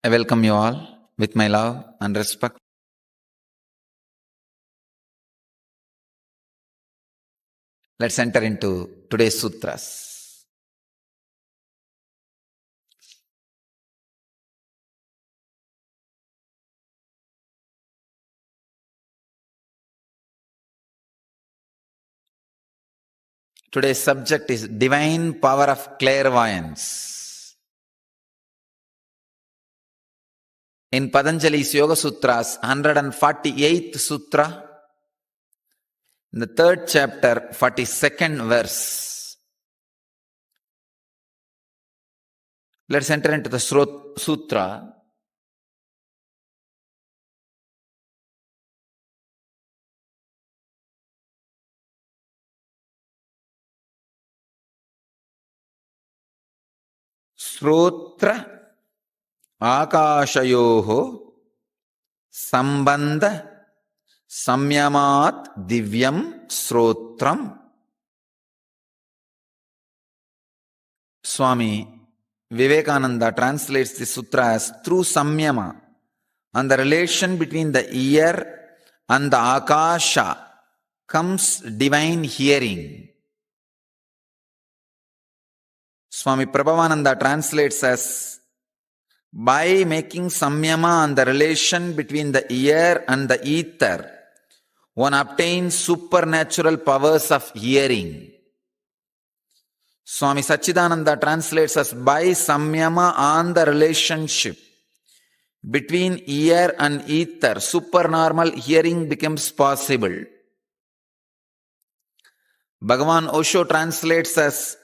I welcome you all with my love and respect. Let's enter into today's sutras. Today's subject is divine power of clairvoyance. In Patanjali's Yoga Sutras, 148th Sutra, in the 3rd chapter, 42nd verse. Let's enter into the sutra. Srotra Akashayoho Sambandha Samyamat Divyam Srotram. Swami Vivekananda translates this sutra as through Samyama and the relation between the ear and the Akasha comes divine hearing. Swami Prabhavananda translates as by making Samyama and the relation between the ear and the ether, one obtains supernatural powers of hearing. Swami Sachidananda translates as by Samyama and the relationship between ear and ether, supernormal hearing becomes possible. Bhagavan Osho translates as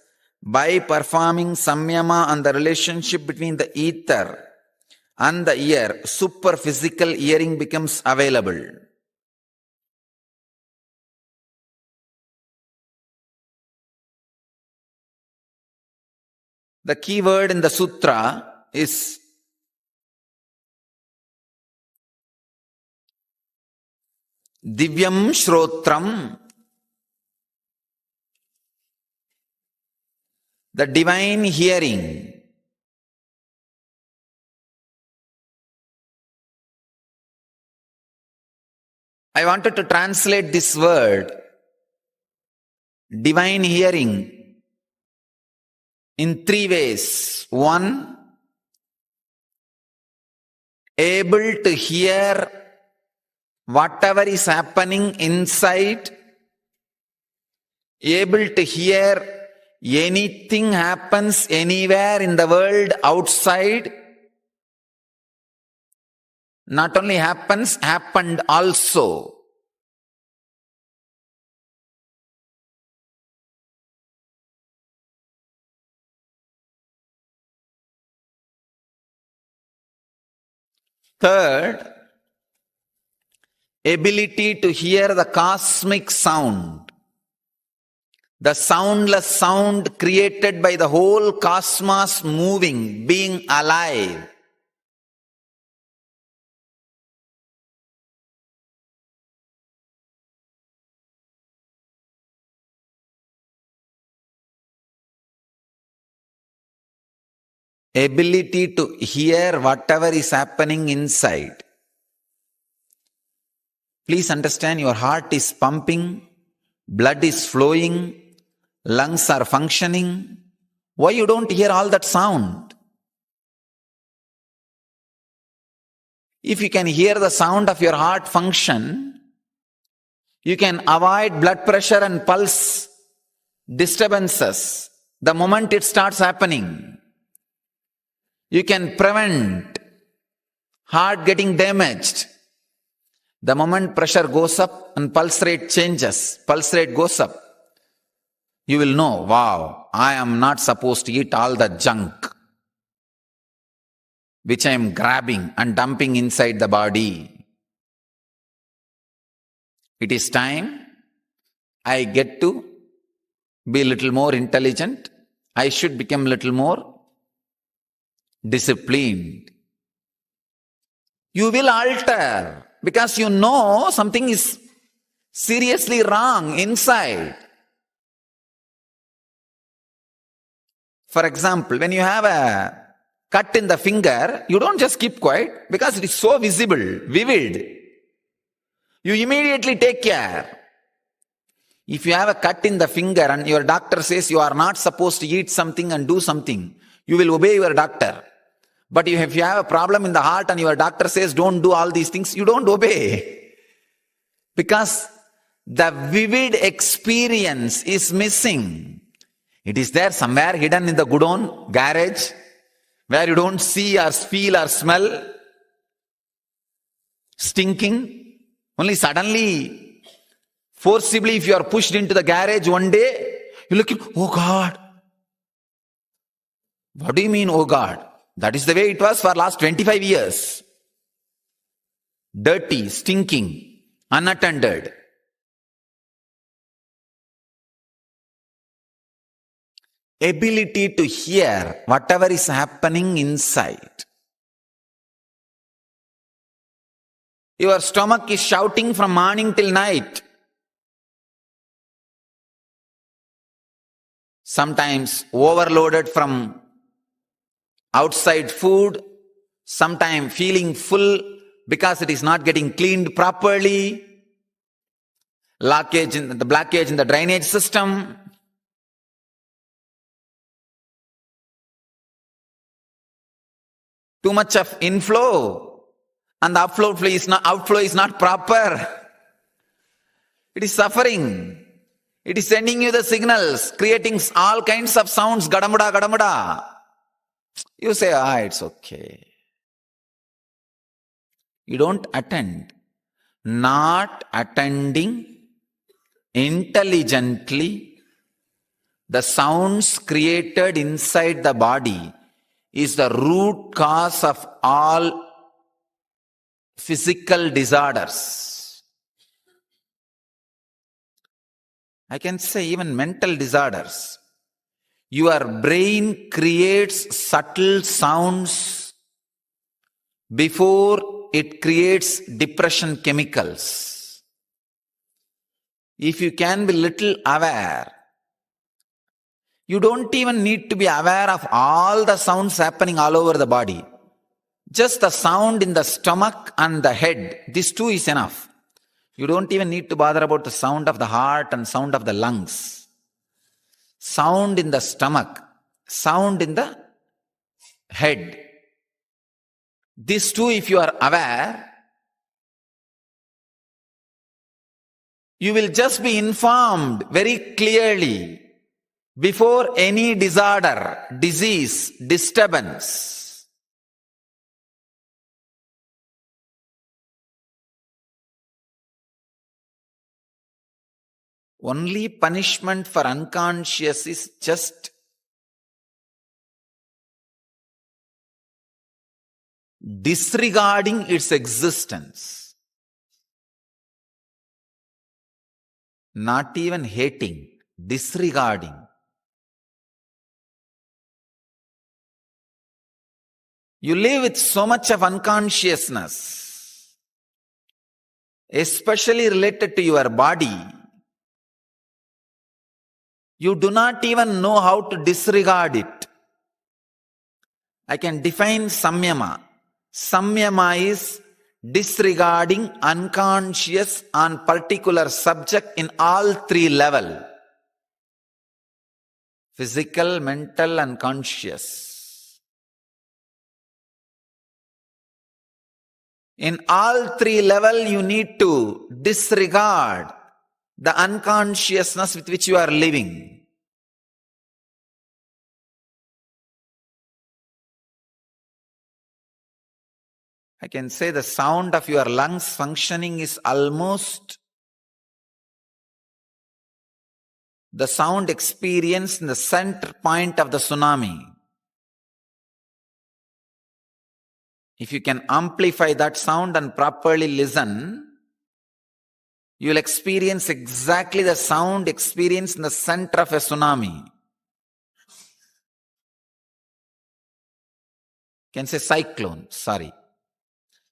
by performing Samyama and the relationship between the ether and the ear, superphysical hearing becomes available. The key word in the sutra is Divyam Shrotram, the divine hearing. I wanted to translate this word, divine hearing, in 3 ways. 1, able to hear whatever is happening inside, able to hear anything happens anywhere in the world outside. Not only happens, happened also. Third, ability to hear the cosmic sound, the soundless sound created by the whole cosmos moving, being alive. Ability to hear whatever is happening inside. Please understand, your heart is pumping, blood is flowing, lungs are functioning. Why you don't hear all that sound? If you can hear the sound of your heart function, you can avoid blood pressure and pulse disturbances the moment it starts happening. You can prevent heart getting damaged. The moment pressure goes up and pulse rate changes, pulse rate goes up, you will know, wow, I am not supposed to eat all the junk which I am grabbing and dumping inside the body. It is time I get to be a little more intelligent. I should become a little more disciplined. You will alter because you know something is seriously wrong inside. For example, when you have a cut in the finger, you don't just keep quiet because it is so visible, vivid. You immediately take care. If you have a cut in the finger and your doctor says you are not supposed to eat something and do something, you will obey your doctor. But if you have a problem in the heart and your doctor says don't do all these things, you don't obey. Because the vivid experience is missing. It is there somewhere hidden in the godown, garage, where you don't see or feel or smell. Stinking. Only suddenly, forcibly, if you are pushed into the garage one day, you look, oh God. What do you mean, oh God? That is the way it was for last 25 years. Dirty, stinking, unattended. Ability to hear whatever is happening inside. Your stomach is shouting from morning till night. Sometimes overloaded from outside food, sometimes feeling full because it is not getting cleaned properly, blockage in the drainage system. Too much of inflow and the outflow is not proper. It is suffering. It is sending you the signals, creating all kinds of sounds, gadamuda, gadamuda. You say, it's okay. You don't attend. Not attending intelligently the sounds created inside the body is the root cause of all physical disorders. I can say even mental disorders. Your brain creates subtle sounds before it creates depression chemicals. If you can be little aware, you don't even need to be aware of all the sounds happening all over the body. Just the sound in the stomach and the head, these two is enough. You don't even need to bother about the sound of the heart and sound of the lungs. Sound in the stomach, sound in the head. These two, if you are aware, you will just be informed very clearly before any disorder, disease, disturbance. Only punishment for unconscious is just disregarding its existence. Not even hating, disregarding. You live with so much of unconsciousness, especially related to your body. You do not even know how to disregard it. I can define Samyama. Samyama is disregarding unconscious on particular subject in all three levels: physical, mental, and conscious. In all three levels, you need to disregard the unconsciousness with which you are living. I can say the sound of your lungs functioning is almost the sound experienced in the center point of the tsunami. If you can amplify that sound and properly listen, you will experience exactly the sound experienced in the center of a tsunami. You can say cyclone, sorry.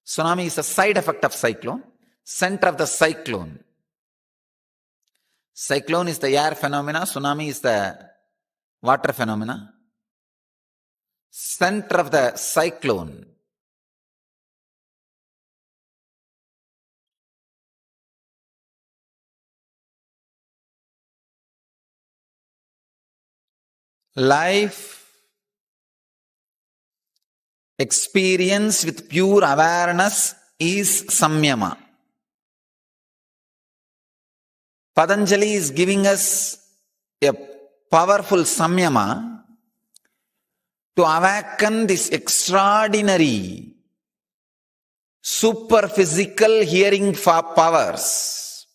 Tsunami is a side effect of cyclone, center of the cyclone. Cyclone is the air phenomena, tsunami is the water phenomena. center of the cyclone. Life experience with pure awareness is Samyama. Patanjali is giving us a powerful Samyama to awaken this extraordinary super physical hearing powers.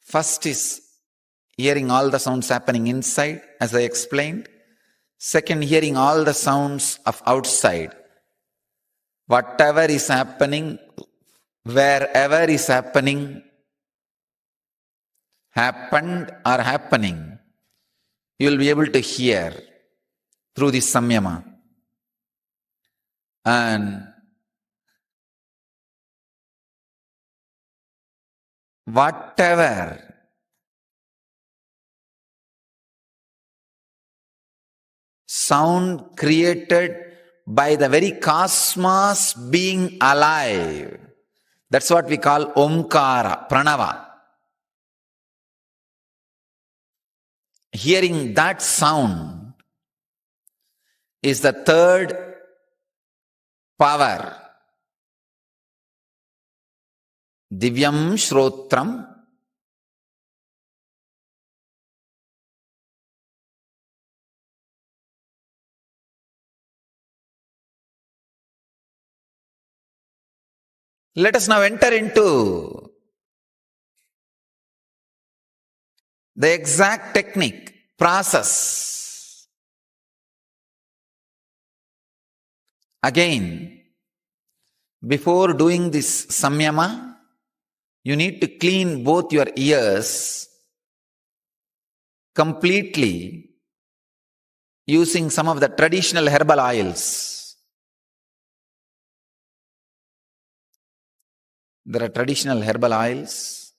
First is hearing all the sounds happening inside, as I explained. Second, hearing all the sounds of outside. Whatever is happening, wherever is happening, happened or happening, you will be able to hear through this Samyama. And whatever sound created by the very cosmos being alive, that's what we call Omkara, Pranava. Hearing that sound is the third power. Divyam Shrotram. Let us now enter into the exact technique, process. Again, before doing this Samyama, you need to clean both your ears completely using some of the traditional herbal oils. There are traditional herbal oils,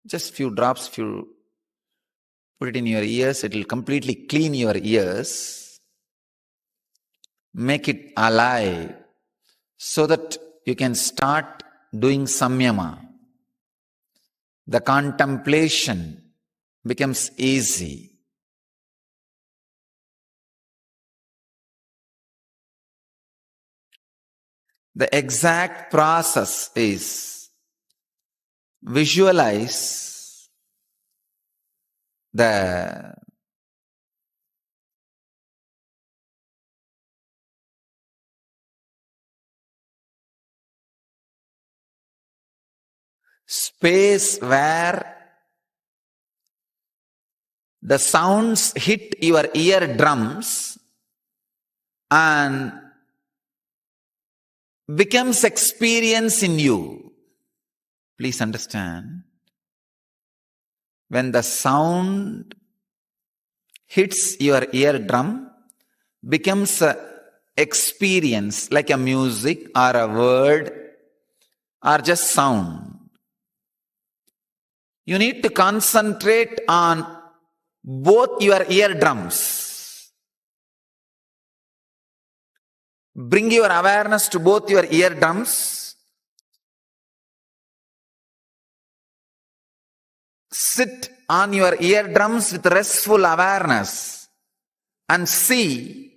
just few drops, if you put it in your ears, it will completely clean your ears, make it alive, so that you can start doing Samyama. The contemplation becomes easy. The exact process is visualize the space where the sounds hit your eardrums and becomes experience in you. Please understand, when the sound hits your eardrum, becomes an experience like a music or a word or just sound. You need to concentrate on both your eardrums. Bring your awareness to both your eardrums. Sit on your eardrums with restful awareness and see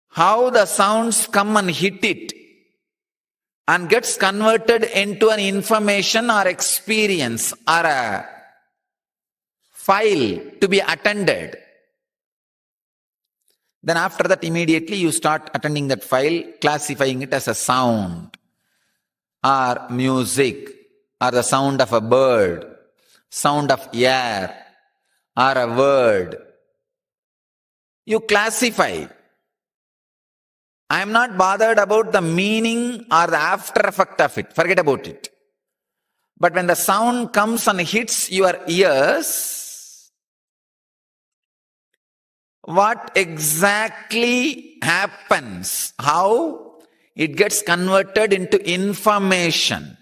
how the sounds come and hit it and gets converted into an information or experience or a file to be attended. Then after that, immediately you start attending that file, classifying it as a sound or music or the sound of a bird, sound of air or a word. You classify. I am not bothered about the meaning or the after effect of it. Forget about it. But when the sound comes and hits your ears, what exactly happens? How it gets converted into information.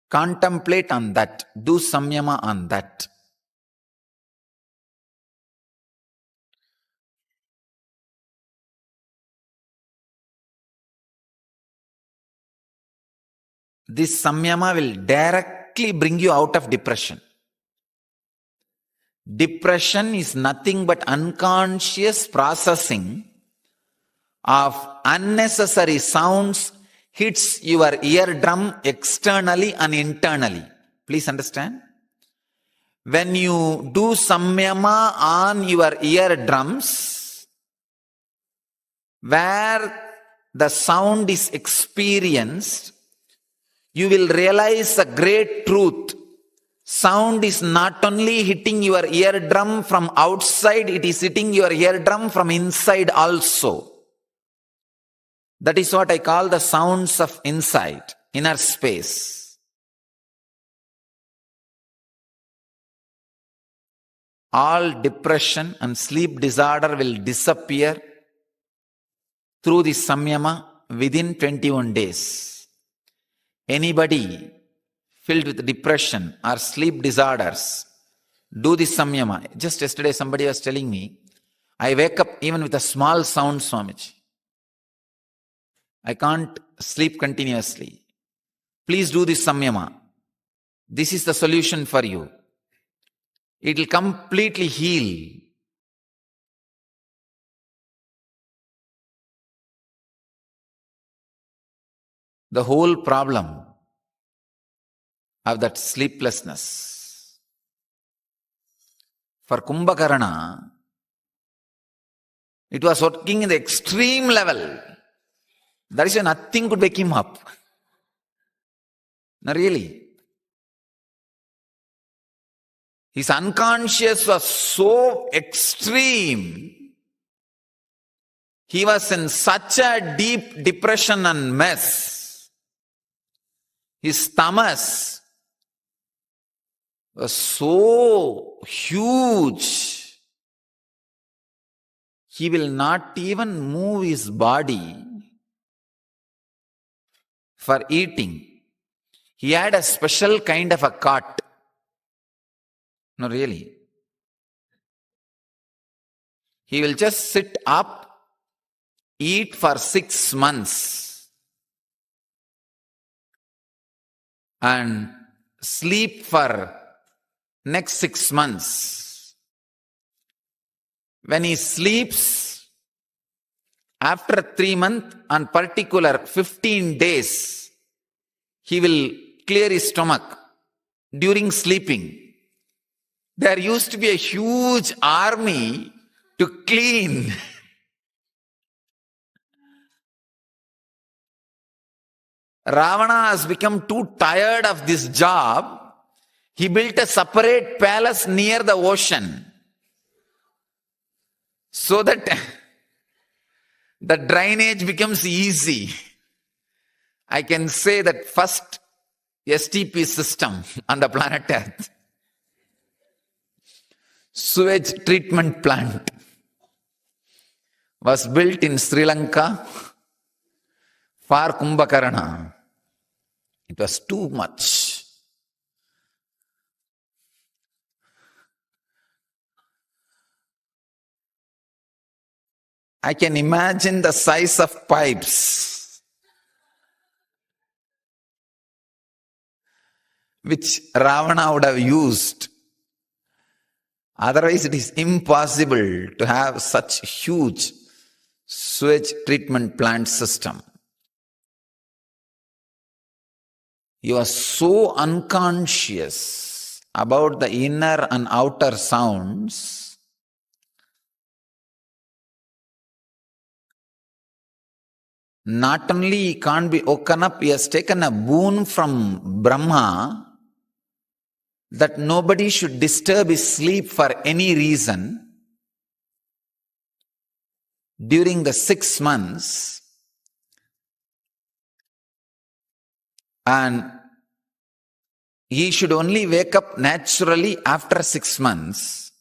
Contemplate on that. Do Samyama on that. this Samyama will directly bring you out of depression. Depression is nothing but unconscious processing of unnecessary sounds hits your eardrum externally and internally. Please understand. When you do Samyama on your eardrums, where the sound is experienced, you will realize a great truth. Sound is not only hitting your eardrum from outside, it is hitting your eardrum from inside also. That is what I call the sounds of insight, inner space. All depression and sleep disorder will disappear through this Samyama within 21 days. Anybody filled with depression or sleep disorders, do this Samyama. Just yesterday somebody was telling me, I wake up even with a small sound, Swamiji. I can't sleep continuously. Please do this Samyama. This is the solution for you. It will completely heal. The whole problem of that sleeplessness. For Kumbhakarna, it was working in the extreme level. That is why nothing could wake him up. No, really. His unconscious was so extreme. He was in such a deep depression and mess. His tamas was so huge. He will not even move his body for eating. He had a special kind of a cot. No, really. He will just sit up, eat for 6 months, and sleep for next 6 months. When he sleeps, after 3 months, on particular 15 days, he will clear his stomach during sleeping. There used to be a huge army to clean. Ravana has become too tired of this job. He built a separate palace near the ocean so that the drainage becomes easy. I can say that first STP system on the planet Earth, sewage treatment plant, was built in Sri Lanka for Kumbhakarna. It was too much. I can imagine the size of pipes which Ravana would have used. Otherwise, it is impossible to have such huge sewage treatment plant system. You are so unconscious about the inner and outer sounds. Not only he can't be woken up, he has taken a boon from Brahma that nobody should disturb his sleep for any reason. During the 6 months, and he should only wake up naturally after 6 months.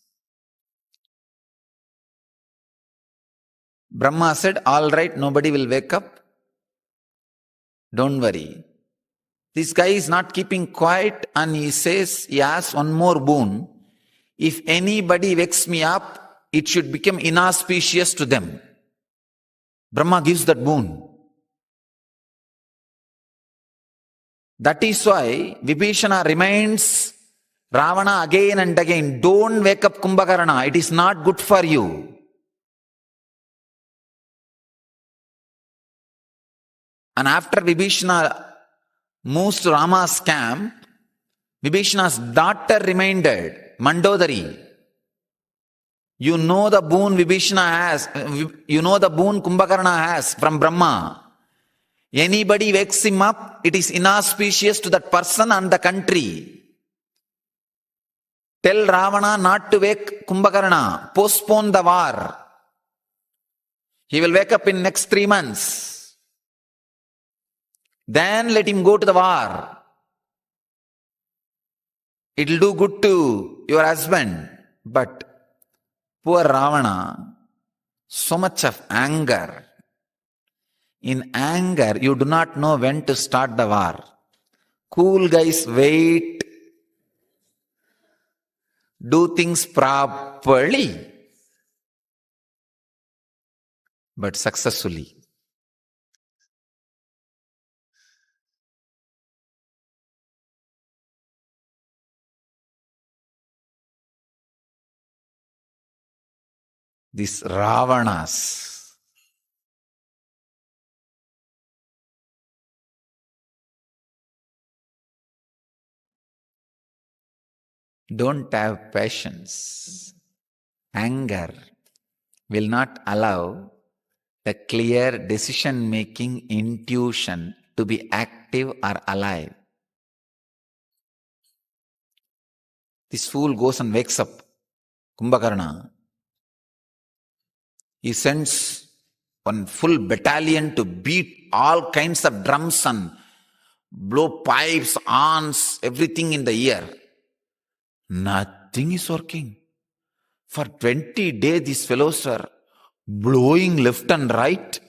Brahma said, all right, nobody will wake up. Don't worry. This guy is not keeping quiet, and he says, he asks one more boon. If anybody wakes me up, it should become inauspicious to them. Brahma gives that boon. That is why Vibhishana reminds Ravana again and again, don't wake up Kumbhakarna, it is not good for you. And after Vibhishana moves to Rama's camp, Vibhishana's daughter reminded, Mandodari, you know the boon Vibhishana has, you know the boon Kumbhakarna has from Brahma. Anybody wakes him up, it is inauspicious to that person and the country. Tell Ravana not to wake Kumbhakarna, postpone the war. He will wake up in next 3 months. Then let him go to the war. It will do good to your husband. But poor Ravana, so much of anger. In anger, you do not know when to start the war. Cool guys, wait. Do things properly, but successfully. These Ravanas, don't have patience. Anger will not allow the clear decision-making intuition to be active or alive. This fool goes and wakes up Kumbhakarna. He sends one full battalion to beat all kinds of drums and blow pipes, horns, everything in the ear. Nothing is working. For 20 days, these fellows are blowing left and right.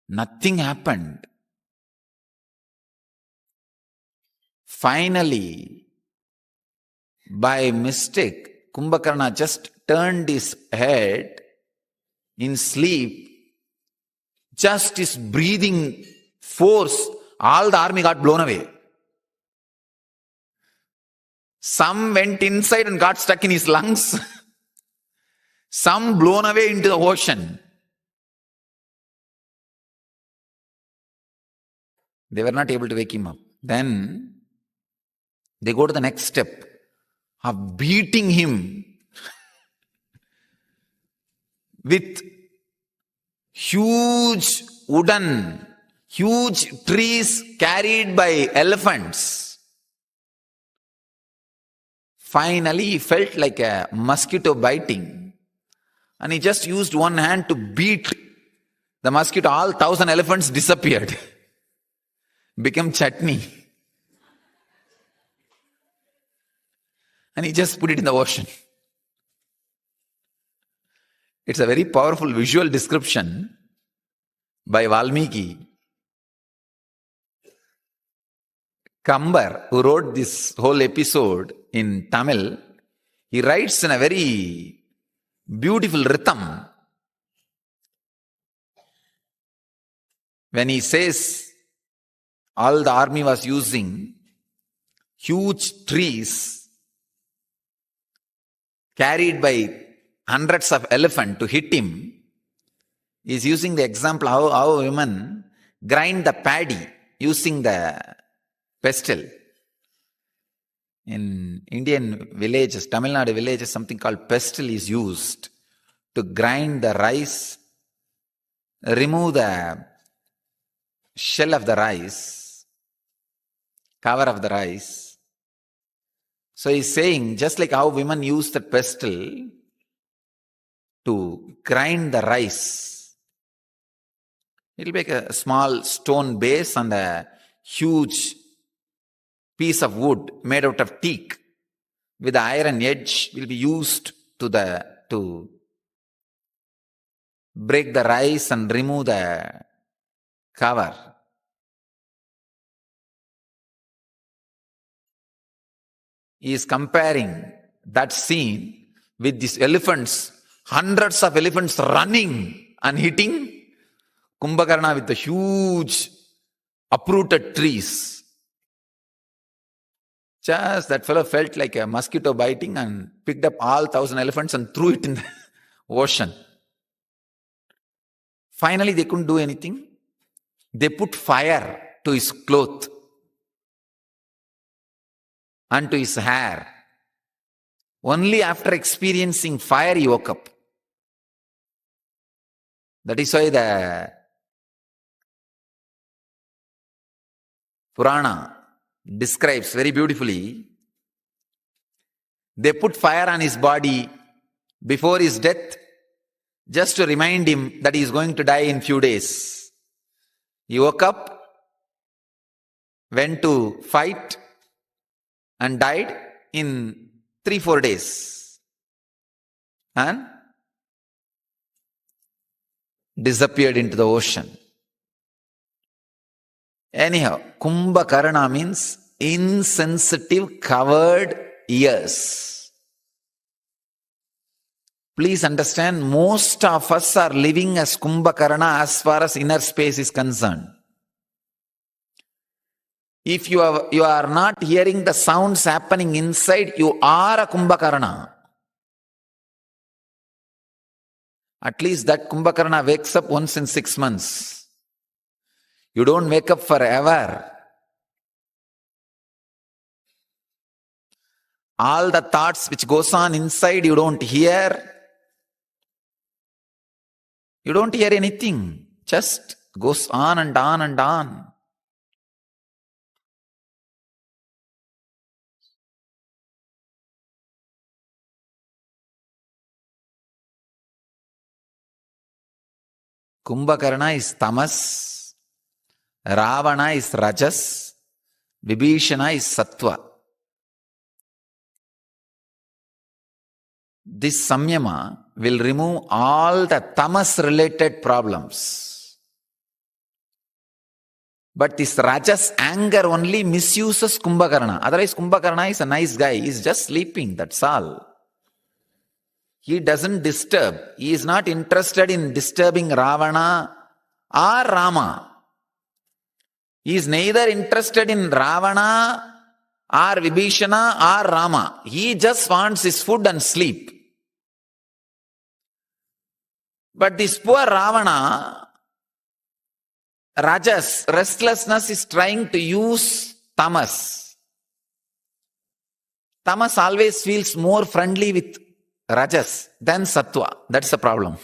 Nothing happened. Finally, by mistake, Kumbhakarna just turned his head in sleep. Just his breathing force, all the army got blown away. Some went inside and got stuck in his lungs. Some blown away into the ocean. They were not able to wake him up. Then they go to the next step of beating him with huge trees carried by elephants. Finally, he felt like a mosquito biting. And he just used one hand to beat the mosquito. All 1,000 elephants disappeared. Became chutney. And he just put it in the ocean. It's a very powerful visual description by Valmiki. Kambar, who wrote this whole episode in Tamil, he writes in a very beautiful rhythm. When he says all the army was using huge trees carried by hundreds of elephants to hit him, he is using the example how women grind the paddy using the pestle. In Indian villages, Tamil Nadu villages, something called pestle is used to grind the rice, remove the shell of the rice, cover of the rice. So he's saying, just like how women use the pestle to grind the rice, it will make a small stone base and a huge piece of wood made out of teak with the iron edge will be used to break the rice and remove the cover. He is comparing that scene with these elephants, hundreds of elephants running and hitting Kumbhakarna with the huge uprooted trees. Just that fellow felt like a mosquito biting and picked up all 1,000 elephants and threw it in the ocean. Finally, they couldn't do anything. They put fire to his cloth and to his hair. Only after experiencing fire, he woke up. That is why the Purana describes very beautifully. They put fire on his body before his death just to remind him that he is going to die in few days. He woke up, went to fight and died in 3-4 days and disappeared into the ocean. Anyhow, Kumbhakarna means insensitive covered ears. Please understand, most of us are living as Kumbhakarna as far as inner space is concerned. If you are not hearing the sounds happening inside, you are a Kumbhakarna. At least that Kumbhakarna wakes up once in 6 months. You don't wake up forever. All the thoughts which goes on inside, you don't hear. You don't hear anything. Just goes on and on and on. Kumbhakarna is tamas. Ravana is rajas, Vibhishana is sattva. This Samyama will remove all the tamas related problems. But this rajas anger only misuses Kumbhakarna. Otherwise Kumbhakarna is a nice guy. He is just sleeping, that's all. He doesn't disturb. He is not interested in disturbing Ravana or Rama. He is neither interested in Ravana or Vibhishana or Rama. He just wants his food and sleep. But this poor Ravana, Rajas, restlessness, is trying to use tamas. Tamas always feels more friendly with Rajas than Sattva. That's the problem.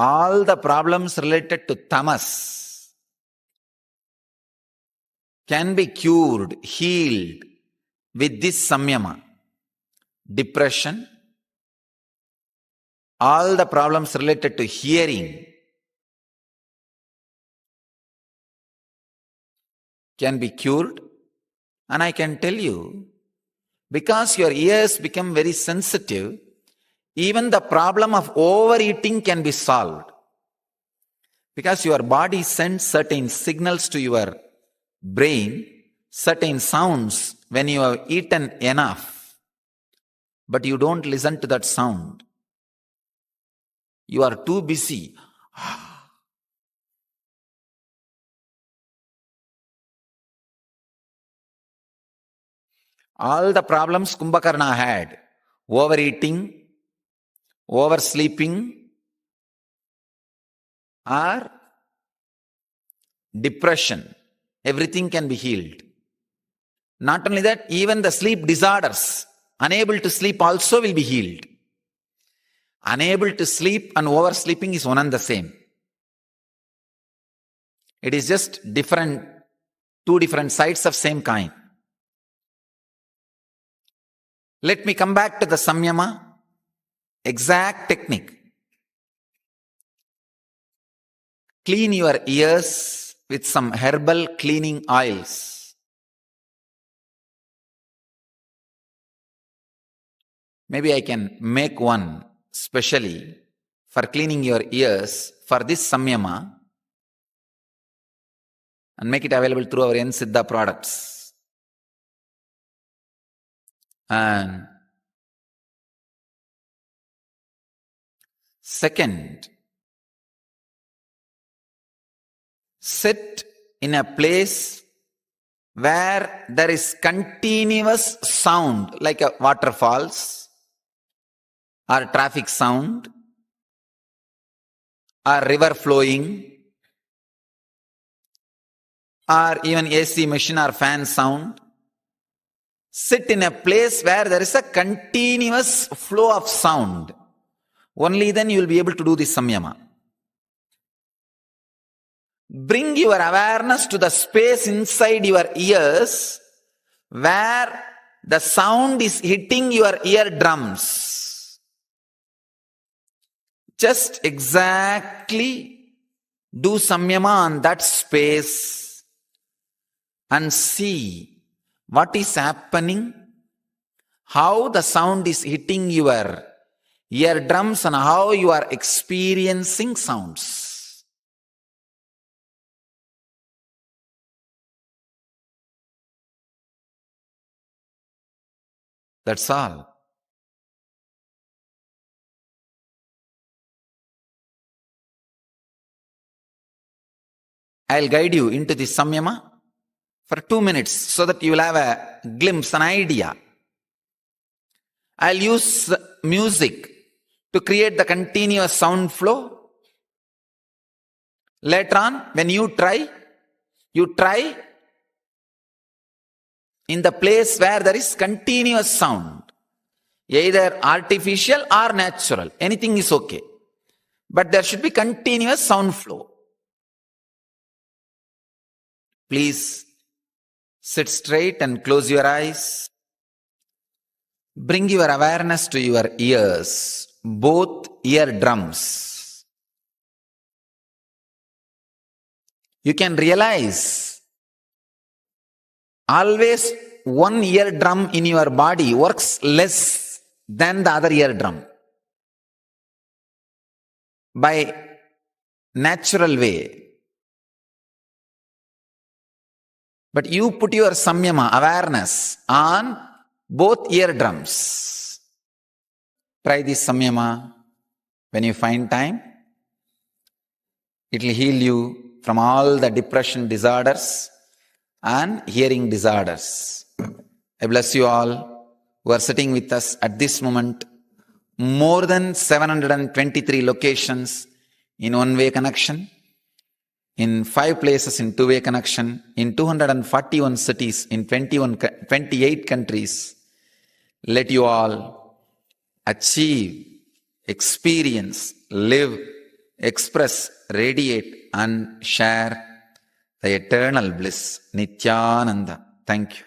All the problems related to tamas can be cured, healed with this Samyama. Depression, all the problems related to hearing can be cured. And I can tell you, because your ears become very sensitive, even the problem of overeating can be solved. Because your body sends certain signals to your brain, certain sounds when you have eaten enough. But you don't listen to that sound. You are too busy. All the problems Kumbhakarna had, overeating, oversleeping, or depression, everything can be healed. Not only that, even the sleep disorders, unable to sleep also will be healed. Unable to sleep and oversleeping is one and the same. It is just two different sides of same coin. Let me come back to the Samyama. Exact technique. Clean your ears with some herbal cleaning oils. Maybe I can make one specially for cleaning your ears for this Samyama. and make it available through our N-Siddha products. And second, sit in a place where there is continuous sound, like a waterfalls, or traffic sound, or river flowing, or even AC machine or fan sound. Sit in a place where there is a continuous flow of sound. Only then you will be able to do this samyama. Bring your awareness to the space inside your ears where the sound is hitting your eardrums. Just exactly do samyama on that space and see what is happening, how the sound is hitting your eardrums and how you are experiencing sounds. That's all. I'll guide you into the samyama for 2 minutes so that you will have a glimpse, an idea. I'll use music to create the continuous sound flow. Later on, when you try in the place where there is continuous sound, either artificial or natural. Anything is okay. But there should be continuous sound flow. Please sit straight and close your eyes. Bring your awareness to your ears, both eardrums. You can realize always one eardrum in your body works less than the other eardrum. By natural way. But you put your samyama, awareness, on both eardrums. Try this samyama when you find time. It will heal you from all the depression disorders and hearing disorders. I bless you all who are sitting with us at this moment. More than 723 locations in one-way connection, in 5 places in two-way connection, in 241 cities, in 28 countries. Let you all achieve, experience, live, express, radiate and share the eternal bliss. Nithyananda. Thank you.